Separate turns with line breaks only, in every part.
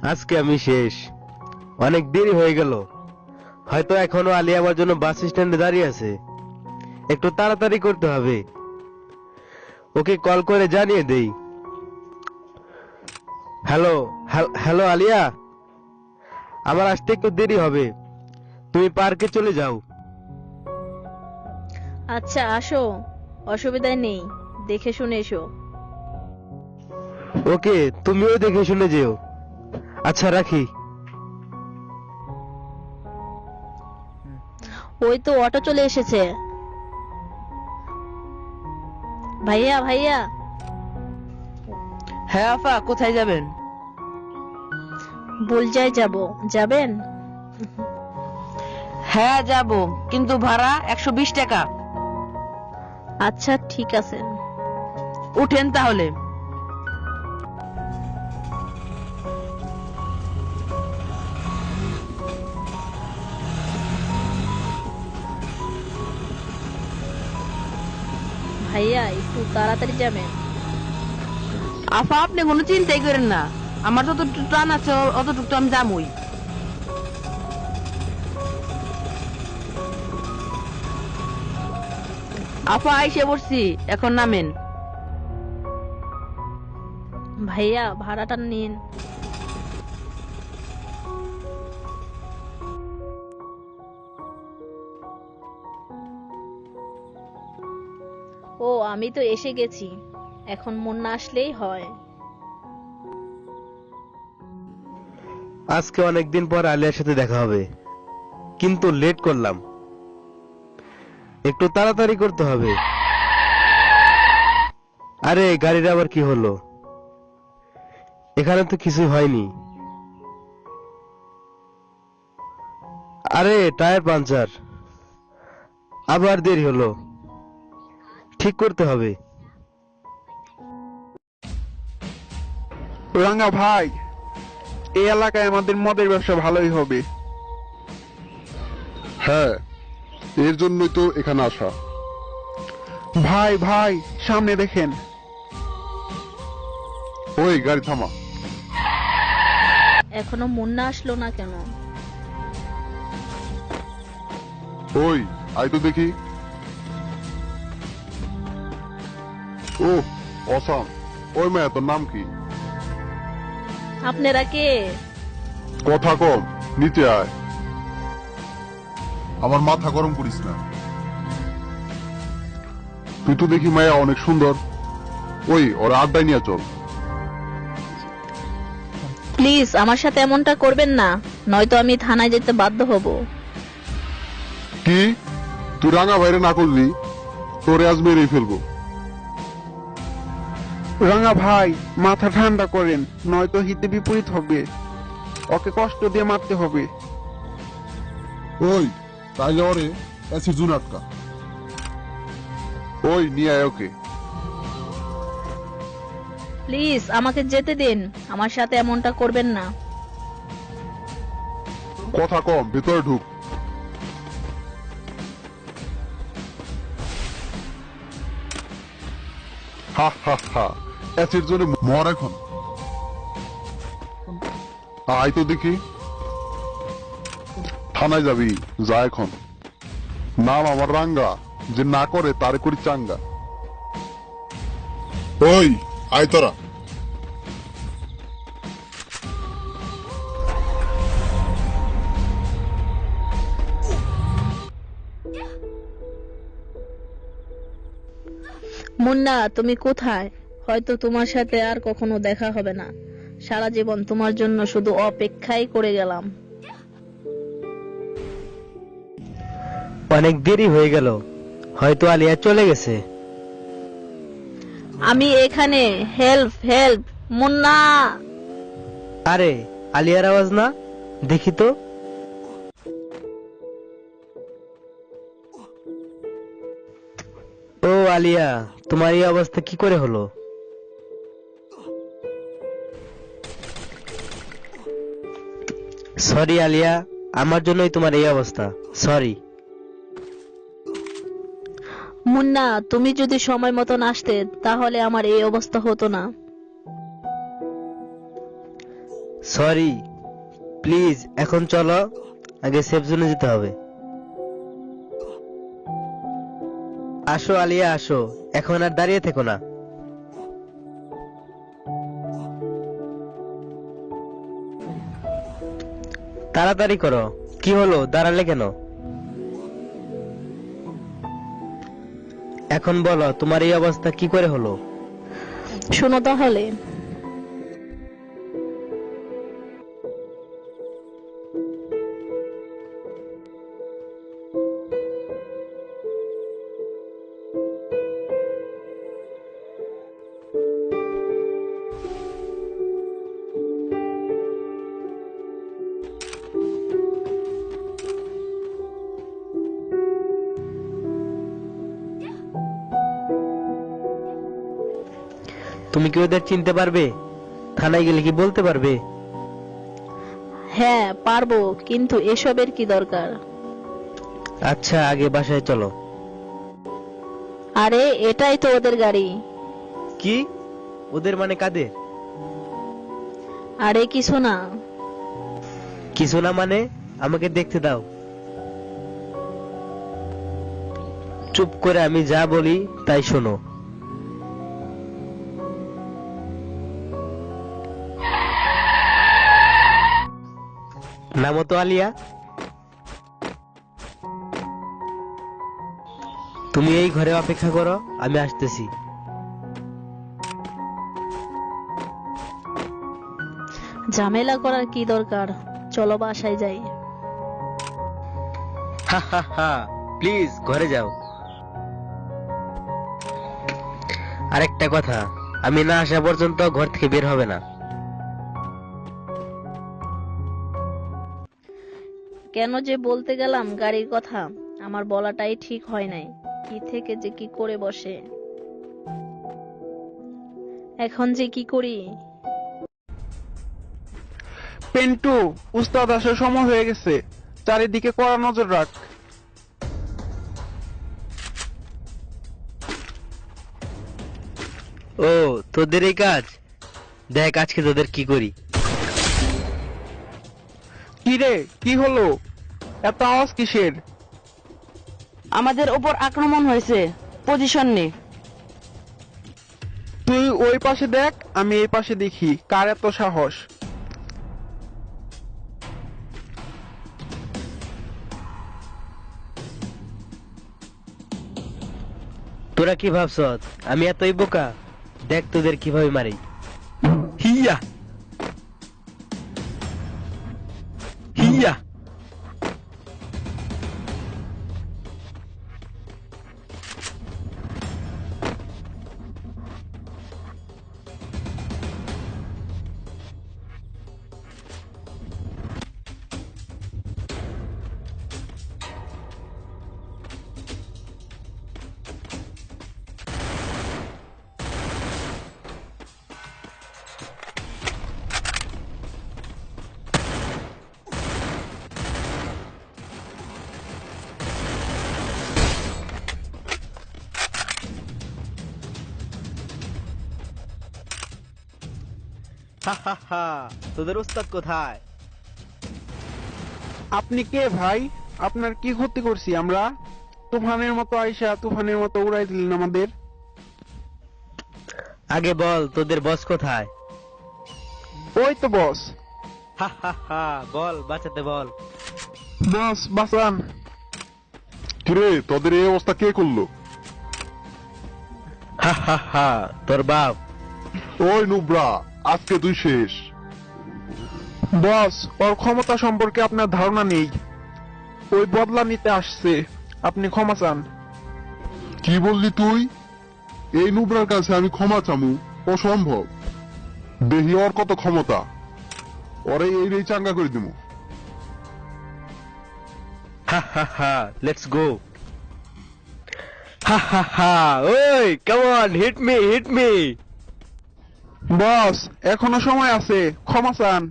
আজকে আমি শেষ। অনেক দেরি হয়ে গেল। হয়তো এখনো আলিয়া আমার জন্য বাস স্ট্যান্ডে দাঁড়িয়ে আছে। একটু তাড়াতাড়ি করতে হবে। ওকে কল করে জানিয়ে দেই। হ্যালো। হ্যালো আলিয়া, আমার আসতে একটু দেরি হবে। তুমি পার্কে চলে যাও।
আচ্ছা আসো, অসুবিধা নেই, দেখে শুনে এসো।
ওকে, তুমিও দেখে শুনে যেও। আচ্ছা রাখি।
ওই তো অটো চলে এসেছে। ভাইয়া ভাইয়া,
হ্যাঁ আফা, কোথায় যাবেন?
বুলজাই যাব, যাবেন?
হ্যাঁ যাব, কিন্তু ভাড়া 120 টাকা।
আচ্ছা ঠিক আছে।
উঠেন তাহলে।
ভাইয়া একটু তাড়াতাড়ি যাবেন।
আফা আপনি কোনো চিন্তাই করেন না, আমার যতটুকু টান আছে অতটুকু তো আমি যামই। আফা আইসে পড়ছি, এখন নামেন।
ভাইয়া ভাড়াটা নিন। ও আমি তো এসে গেছি, এখন মুন্না আসলেই হয়।
আজকে অনেকদিন পর আলিয়ার সাথে দেখা হবে, কিন্তু লেট করলাম। একটু তাড়াতাড়ি করতে হবে। আরে গাড়ির আবার কি হলো? এখানে তো কিছু হয়নি। আরে টায়ার পাঞ্চার। আবার দেরি হলো, ঠিক করতে হবে।
রাঙ্গা ভাই, এই এলাকায় আমাদের মদের ব্যবসা ভালোই হবে।
হ্যাঁ, এর জন্যই তো এখানে আসা।
ভাই ভাই, সামনে দেখেন।
ওই গাড়ি থামা।
এখনো মুন্না আসলো না কেন?
ওই আয় তো দেখি। ও অসাম, ওই মেয়ে, তোর নাম কি?
আপনারা কে?
কথা কম, নিচে আয়। আমার মাথা গরম করিস না। তুই তো দেখি মায়া অনেক সুন্দর। ওই ওরা আড্ডায় নিয়ে চল।
প্লিজ আমার সাথে এমনটা করবেন না, নয়তো আমি থানায় যেতে বাধ্য হব।
কি? তুই রাঙা বাইরে না করলি, তোরে আজ মেরেই ফেলবো।
রাঙ্গা ভাই, মাথা ঠান্ডা করেন, নয়তো হিতে বিপরীত হবে। ওকে কষ্ট দিয়ে মারতে হবে।
ওই তাইলে ওরে অ্যাসিড জুন আটকা। ওই নিয়ে আয় ওকে।
প্লিজ আমাকে যেতে দিন, আমার সাথে এমনটা করবেন না।
কথা কম, ভেতরে ঢুক। হা হা হা, অ্যাসিড জোনে মর এখন। আয় তো দেখি। থানায় যাবি, যা এখন। নাম আমার রাঙ্গা, যে না করে তারে করি চাঙ্গা। ওই আয় তোরা।
মুন্না তুমি কোথায়? হয়তো তোমার সাথে আর কখনো দেখা হবে না। সারা জীবন তোমার জন্য শুধু অপেক্ষাই করে গেলাম।
অনেক দেরি হয়ে গেল। হয়তো আলিয়া চলে গেছে।
আমি এখানে, হেল্প হেল্প, মুন্না।
আরে আলিয়ার আওয়াজ না, দেখি তো। ও আলিয়া, তোমার এই অবস্থা কি করে হলো? সরি আলিয়া, আমার জন্যই তোমার এই অবস্থা। সরি।
মুন্না তুমি যদি সময় মতন আসতে তাহলে আমার এই অবস্থা হতো না।
সরি, প্লিজ এখন চলো, আগে সেফ জোনে যেতে হবে। আসো আলিয়া আসো, এখন আর দাঁড়িয়ে থেকো না। তাড়াতাড়ি করো, কি হলো দাঁড়ালে কেন? এখন বলো তোমার এই অবস্থা কি করে হলো?
শোনো তাহলে,
তুমি কি ওদের চিনতে পারবে? থানায় গেলে কি বলতে পারবে?
হ্যাঁ পারবো, কিন্তু এসবের কি দরকার?
আচ্ছা আগে বাসায় চলো।
আরে এটাই তো ওদের গাড়ি।
কি? ওদের মানে কাদের?
আরে কিছু না।
কিছু না মানে? আমাকে দেখতে দাও। চুপ করে আমি যা বলি তাই শোনো। নামো তো আলিয়া। তুমি এই ঘরে অপেক্ষা করো, আমি আসতেছি।
ঝামেলা করার কি দরকার, চলো বাসায় যাই।
হা হা হা, প্লিজ ঘরে যাও। আরেকটা কথা, আমি না আসা পর্যন্ত ঘর থেকে বের হবে না।
কেন যে বলতে গেলাম গাড়ির কথা, আমার বলাটাই ঠিক হয় নাই। কি থেকে যে কি করে বসে, এখন যে কি করি।
পেন্টু, উস্তাদ আসার সময় হয়ে গেছে, চারিদিকে কড়া নজর রাখ।
ও তোদের এই কাজ, দেখ আজকে তোদের কি করি।
কি রে, কি হলো? এত আওয়াজ কিসের?
আমাদের ওপর আক্রমণ হয়েছে, পজিশন নে।
তুই ওই পাশে দেখ, আমি এই পাশে দেখি কার এত সাহস।
তোরা কি ভাবছ আমি এতই বোকা? দেখ তোদের কিভাবে মারি। হিয়া হিয়া। হা হা হা, তোদের উস্তাদ কোথায়?
আপনি কে ভাই? আপনার কি ক্ষতি করছি আমরা? তুফানের মতো আইসা তুফানের মতো উড়াই দিলেন আমাদের।
আগে বল তোদের বস কোথায়?
ওই তো বস।
হা হা হা, বল বাঁচাতে বল।
বস বাঁচান।
কিরে তোদের এই অবস্থা কে করলো?
হা হা হা, তোর বাপ।
ওই নুব্রা, আজকে তুই শেষ।
বস, ওর ক্ষমতা সম্পর্কে আপনার ধারণা নেই। ওই বদলা নিতে আসছে, আপনি ক্ষমা চান।
কি বললি তুই? এই নুব্রার কাছে আমি ক্ষমা চামু? অসম্ভব। দেখি ওর কত ক্ষমতা, ওরে এই চাঙ্গা করে দিমু।
হা হা হা, লেটস গো। হা হা হা, ওই come on, hit me hit me.
Boss, এখনো সময় আছে, ক্ষমা চান।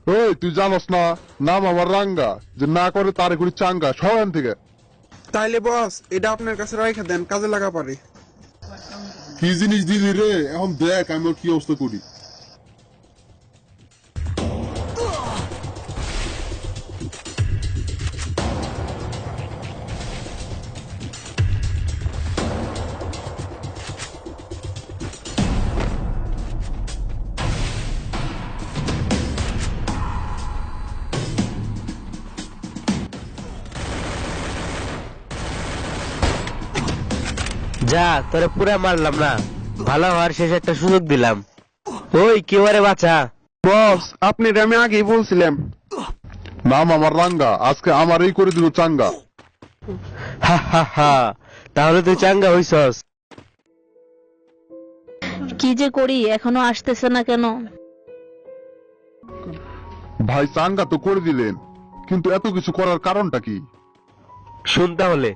ওই তুই জানোস না, নাম আমার রাঙ্গা, যে না করে তারে করি চাঙ্গা, সবাই থেকে।
তাইলে বস, এটা আপনার কাছে রাইখা দেন, কাজে লাগা পারে।
কি জিনিস দিলি রে? এখন দেখ আমি ওর কি অবস্থা করি।
যা, তোরে পুরা মারলাম না, ভালো হওয়ার শেষ একটা সুযোগ দিলাম। ওই কেউ আরে বাঁচা।
বস আপনি আমি আগেই বলছিলাম।
নাম আমার রাঙ্গা, আজকে আমারই করে দিল চাঙ্গা।
হা হা হা, তাহলে তুই চাঙ্গা হইছস।
কি যে করি, এখনো আসতেছে না কেন?
ভাই চাঙ্গা তো করে দিলেন, কিন্তু এত কিছু করার কারণটা কি?
শুন তাহলে।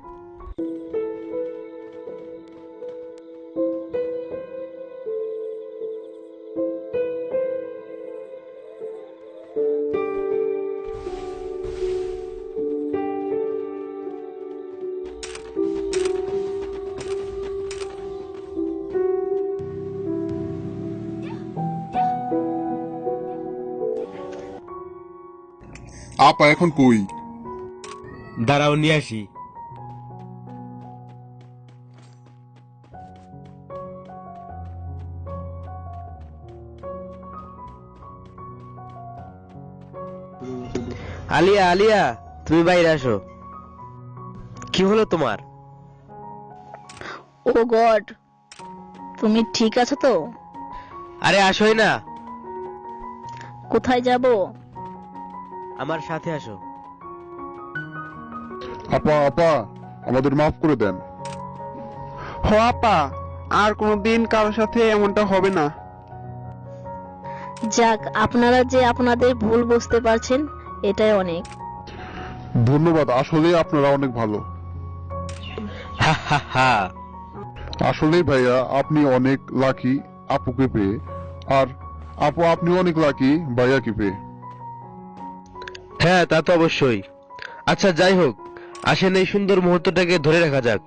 আপা এখন কই?
দাঁড়াও নিয়ে আসি। আলিয়া, আলিয়া, তুমি বাইরে আসো। কি হলো তোমার?
ও গড, তুমি ঠিক আছো তো?
আরে আসোই না,
কোথায় যাব?
আমার সাথে আসো।
আপা আপা, আমাদের মাফ করে দেন।
হ আপা, আর কোনোদিন কারোর সাথে এমনটা হবে না।
যাক, আপনারা যে আপনাদের ভুল বুঝতে পারছেন, এটাই অনেক।
ধন্যবাদ, আসলে আপনারা অনেক ভালো।
হা হা হা।
আসলেই ভাইয়া আপনি অনেক লাকি আপুকে পেয়ে, আর আপু আপনি অনেক লাকি ভাইয়াকে পেয়ে।
হ্যাঁ তা তো অবশ্যই। আচ্ছা যাই হোক, আসেন এই সুন্দর মুহূর্তটাকে ধরে রাখা যাক।